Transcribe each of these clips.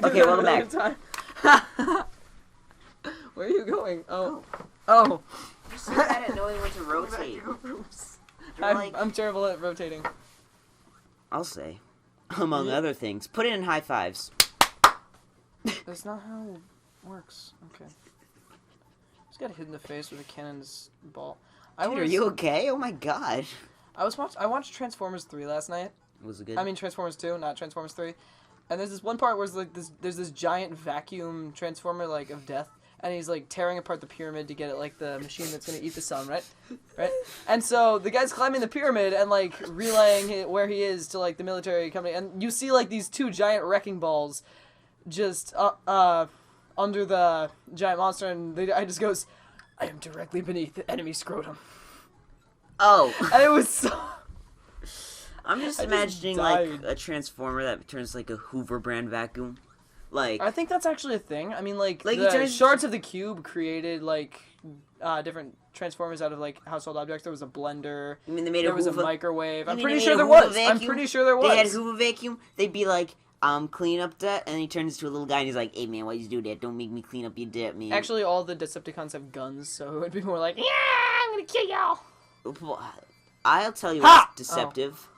Okay, welcome back. Where are you going? Oh. You're so bad at knowing when to rotate. I'm terrible at rotating. I'll say, among other things, put it in high fives. That's not how it works. Okay. Just got hit in the face with a cannon's ball. Dude, are you okay? Oh my god. I watched Transformers 3 last night. Was it good? I mean Transformers 2, not Transformers 3. And there's this one part where there's this giant vacuum transformer like of death, and he's like tearing apart the pyramid to get it like the machine that's gonna eat the sun, right? Right? And so the guy's climbing the pyramid and like relaying where he is to like the military company, and you see like these two giant wrecking balls just under the giant monster, and the guy just goes, "I am directly beneath the enemy scrotum." Oh. And it was so... I'm just imagining like a transformer that turns like a Hoover brand vacuum. Like, I think that's actually a thing. I mean, like the shards of the cube created like different transformers out of like household objects. There was a blender. I mean, they made there was a microwave. I'm pretty they sure made there a Hoover was. vacuum? I'm pretty sure there was. They had Hoover vacuum. They'd be like, clean up that, and he turns into a little guy and he's like, "Hey man, why you do that? Don't make me clean up your debt, man." Actually, all the Decepticons have guns, so it'd be more like, "Yeah, I'm gonna kill y'all." I'll tell you what's deceptive.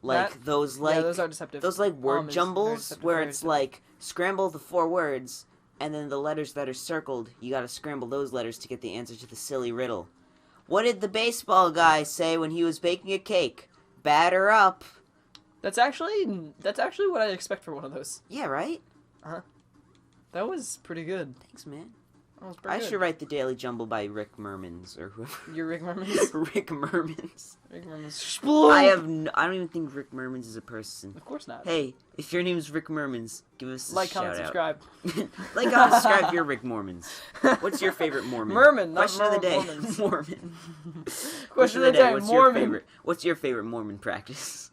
Like those those are deceptive. Those like word jumbles where it's deceptive. like scramble the 4 words and then the letters that are circled, you gotta scramble those letters to get the answer to the silly riddle. What did the baseball guy say when he was baking a cake? Batter up. That's actually what I expect for one of those. Yeah, right? That was pretty good. Thanks, man. That was pretty I good. should write the Daily Jumble by Rick Mermans or whoever. You're Rick Mermans? Rick Mermans. Rick Mermans. I don't even think Rick Mermans is a person. Of course not. Hey, if your name's Rick Mermans, give us a like, shout comment, out. subscribe. Like, comment, subscribe if you're Rick Mormons. What's your favorite Mormon? Merman, not Question of the day. Mormons. Mormon. Question of the day. Mormon. What's your favorite Mormon practice?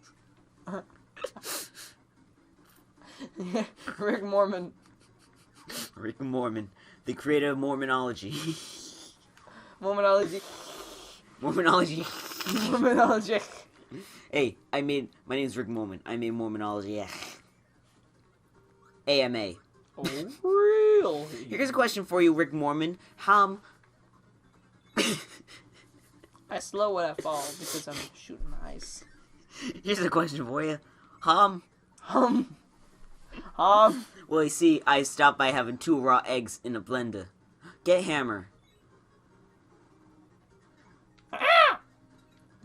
Rick Mormon. Rick Mormon, the creator of Mormonology. Mormonology. Mormonology. Mormonology. Hey, my name's Rick Mormon. I made Mormonology. AMA. Oh, really? Here's a question for you, Rick Mormon. I slow when I fall because I'm shooting ice. Here's a question for you. Well, you see, I stopped by having 2 raw eggs in a blender. Get hammer.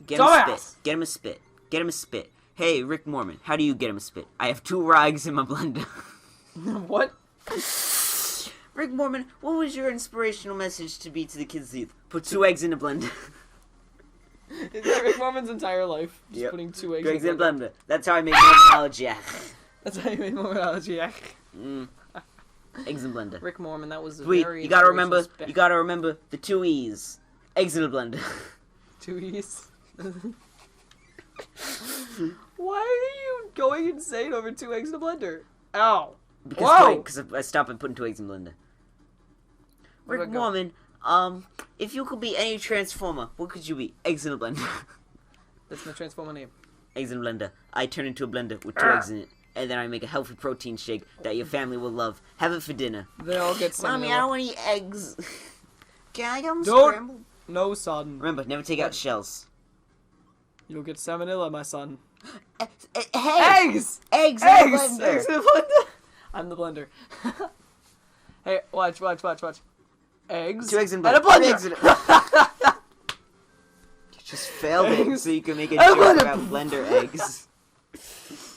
Get him a spit. Get him a spit. Get him a spit. Hey, Rick Mormon, how do you get him a spit? I have 2 raw eggs in my blender. What? Rick Mormon, what was your inspirational message to be to the kids' youth? Put 2 eggs in a blender. Is that Rick Mormon's entire life? Just putting 2 eggs in a blender. That's how I make Mormonology. That's how you made Mormonology. Eggs in blender. Rick Mormon, that was You gotta remember the 2 E's. Eggs in a blender. 2 E's. Why are you going insane over 2 eggs in a blender? Ow. Because I stopped and putting 2 eggs in a blender. Rick Mormon, if you could be any transformer, what could you be? Eggs in a blender. That's my transformer name. Eggs in a blender. I turn into a blender with 2 eggs in it. And then I make a healthy protein shake that your family will love. Have it for dinner. They all get salmonella. Mommy, I don't want to eat eggs. Can I get them scrambled? No, son. Remember, never take out shells. You'll get salmonella, my son. Hey! Eggs! Eggs in a blender! Eggs in a blender! I'm the blender. Hey, watch. Eggs. 2 eggs in a And blender. a blender! Eggs in a... You just failed it so you can make a joke about blender eggs.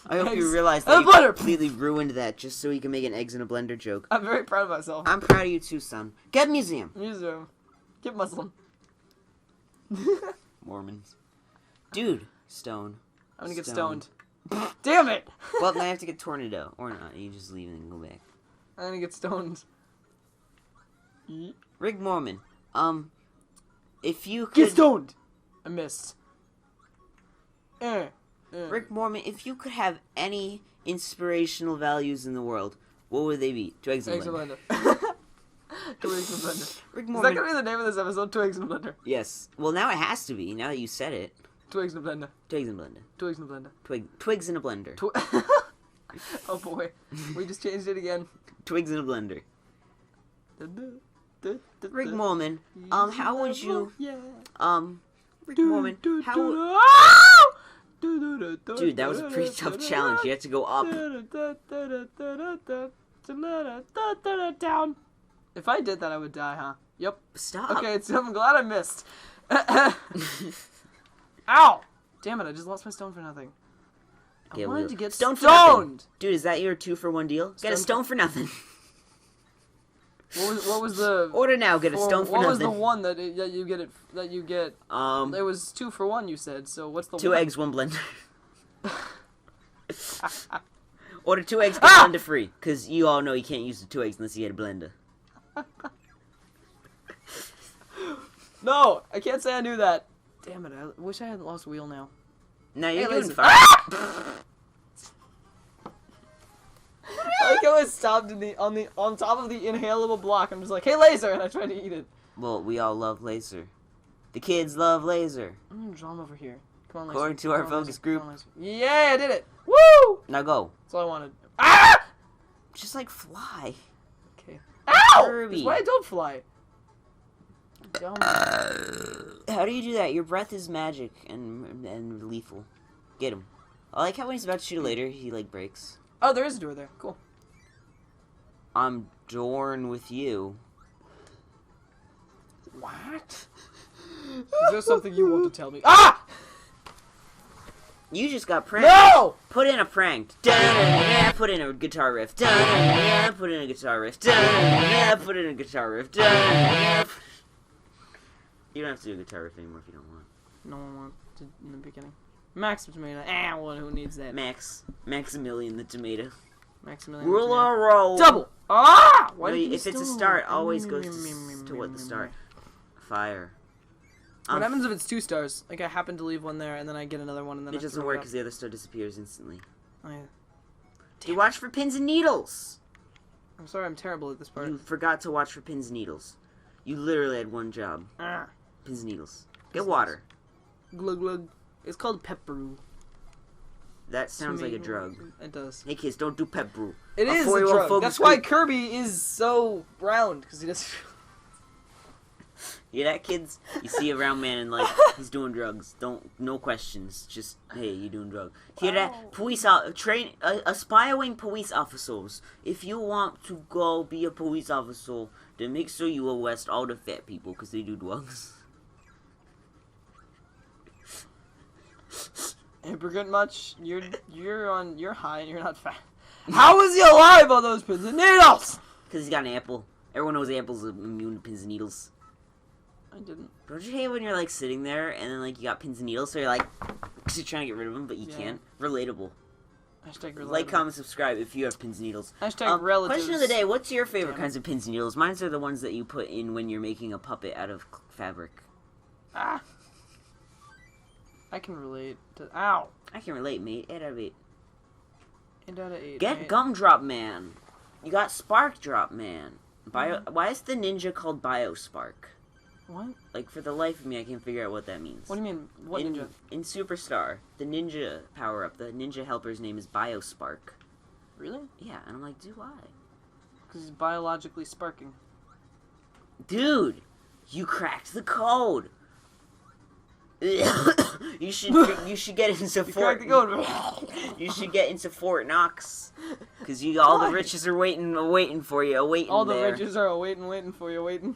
I hope you realize that you completely ruined that just so you can make an eggs in a blender joke. I'm very proud of myself. I'm proud of you too, son. Get museum. Get Muslim. Mormons. Dude, stone. I'm gonna get stoned. Damn it! Well, now I have to get tornado. Or not. You just leave and go back. I'm gonna get stoned. Rick Mormon. If you could... Get stoned! I missed. Rick Mormon, if you could have any inspirational values in the world, what would they be? 2 eggs in a blender. 2 eggs in a blender. Rick Is Mormon. that gonna be the name of this episode? 2 eggs in a blender. Yes. Well, now it has to be. Now that you said it. Twigs in a blender. Twigs in a blender. Twigs in a blender. Twigs in a blender. Oh boy, we just changed it again. Twigs in a blender. Rick Mormon, how would you, Rick Mormon, how Dude, that was a pretty tough challenge. You had to go up. Down. If I did that, I would die, huh? Yep. Stop. Okay, so I'm glad I missed. Ow! Damn it, I just lost my stone for nothing. I wanted to get stoned! Dude, is that your 2-for-1 deal? Get a stone for nothing. What was the order now? Get a stone for nothing. What was the one that you get? It was 2 for 1. You said so. What's the 2 eggs, 1 blender? Order 2 eggs, get blender free. Cause you all know you can't use the 2 eggs unless you get a blender. No, I can't say I knew that. Damn it! I wish I hadn't lost wheel now. No, you're doing fine. I like how it stopped on top of the inhalable block. I'm just like, hey, laser, and I tried to eat it. Well, we all love laser. The kids love laser. I'm gonna draw him over here. Come on, laser. According to our focus group. Yeah, I did it. Woo! Now go. That's all I wanted. Ah! Just like fly. Okay. Ow! Kirby. That's why I don't fly. Dumb. How do you do that? Your breath is magic and lethal. Get him. I like how when he's about to shoot a later, he like breaks. Oh, there is a door there. Cool. I'm dorn with you. What? Is there something you want to tell me? Ah! You just got pranked. No! Put in a prank. Yeah, put in a guitar riff. Yeah, put in a guitar riff. Yeah, put in a guitar riff. You don't have to do a guitar riff anymore if you don't want. No one wants to in the beginning. Max tomato. Well, who needs that? Maximilian the tomato. Maximilian. Ruler roll. Double. Ah! Why no, if it's a start, always goes to what the start. Fire. What happens if it's 2 stars? Like I happen to leave one there, and then I get another one, and then it doesn't work because the other star disappears instantly. Oh yeah. You watch for pins and needles. I'm sorry, I'm terrible at this part. You forgot to watch for pins and needles. You literally had one job. Ah. Pins and needles. Get water. Glug glug. It's called pep brew. That sounds like a drug. It does. Hey kids, don't do pep brew. It is a drug. That's why Kirby is so round, because he does. Yeah, that kids. You see a round man and like he's doing drugs. No questions. Just hey, you doing drugs. Hear that? Police aspiring police officers. If you want to go be a police officer, then make sure you arrest all the fat people because they do drugs. Hypocrite much? You're high and you're not fat. How is he alive on those pins and needles? Because he's got an apple. Everyone knows apples are immune to pins and needles. I didn't. Don't you hate when you're like sitting there and then like you got pins and needles, so you're like you're trying to get rid of them, but you can't. Relatable. Hashtag relatable. Like, comment, subscribe if you have pins and needles. Hashtag relatives. Question of the day: what's your favorite kinds of pins and needles? Mine are the ones that you put in when you're making a puppet out of fabric. Ah. I can relate to. Ow. I can relate, mate. 8 out of 8. 8 out of 8. Get mate. Gumdrop Man. You got Spark Drop Man. Why is the ninja called Biospark? What? Like, for the life of me, I can't figure out what that means. What do you mean? What ninja? In Superstar, the ninja power-up, the ninja helper's name is Biospark. Really? Yeah, and I'm like, dude, why? Because he's biologically sparking. Dude, you cracked the code. you should get into Fort. You should get into Fort Knox, because all the riches are waiting for you, All the riches are waiting for you, waiting.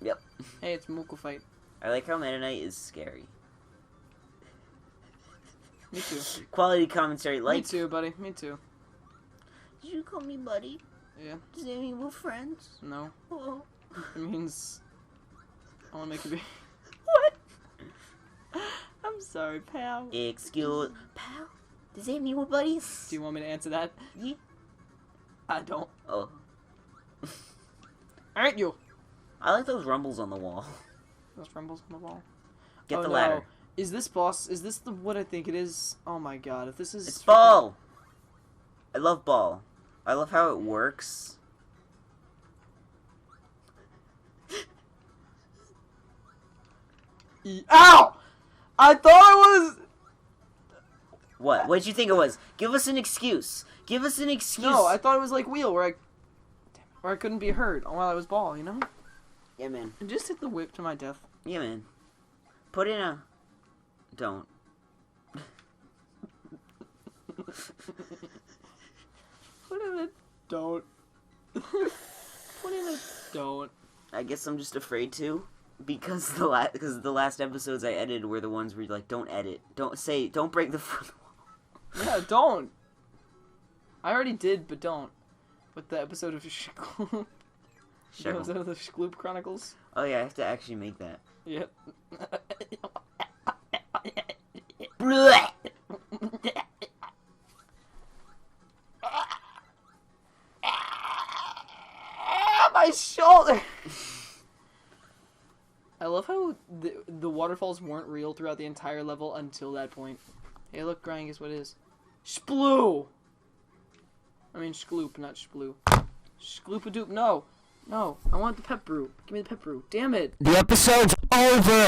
Yep. Hey, it's Moogle fight. I like how Meta Knight is scary. Me too. Quality commentary, like. Me too, buddy. Me too. Did you call me buddy? Yeah. Does that mean we're friends? No. Oh. It means I want to make you be. What? I'm sorry, pal. Excuse, pal. Does that mean we're buddies? Do you want me to answer that? Yeah. I don't. Oh. Alright, you. I like those rumbles on the wall. Those rumbles on the wall. Get the ladder. Is this boss? Is this what I think it is? Oh my god! If this is. It's Ball. I love Ball. I love how it works. Ow! I thought it was... What? What'd you think it was? Give us an excuse. Give us an excuse. No, I thought it was like wheel, where I couldn't be heard while I was ball, you know? Yeah, man. And just hit the whip to my death. Yeah, man. Put in a... Don't. Put in a... Don't. Put in a... Don't. I guess I'm just afraid to. Because the last episodes I edited were the ones where you're like, don't edit. Don't break the fourth wall. Yeah, don't. I already did, but don't. With the episode of Shkloop. The episode of the Shkloop Chronicles. Oh yeah, I have to actually make that. Yep. My shoulder! I love how the waterfalls weren't real throughout the entire level until that point. Hey, look, Brian, guess what it is? Sploo! I mean, Shkloop, not Sploo. Shkloopadoop, no! No, I want the pep brew. Give me the pep brew. Damn it! The episode's over!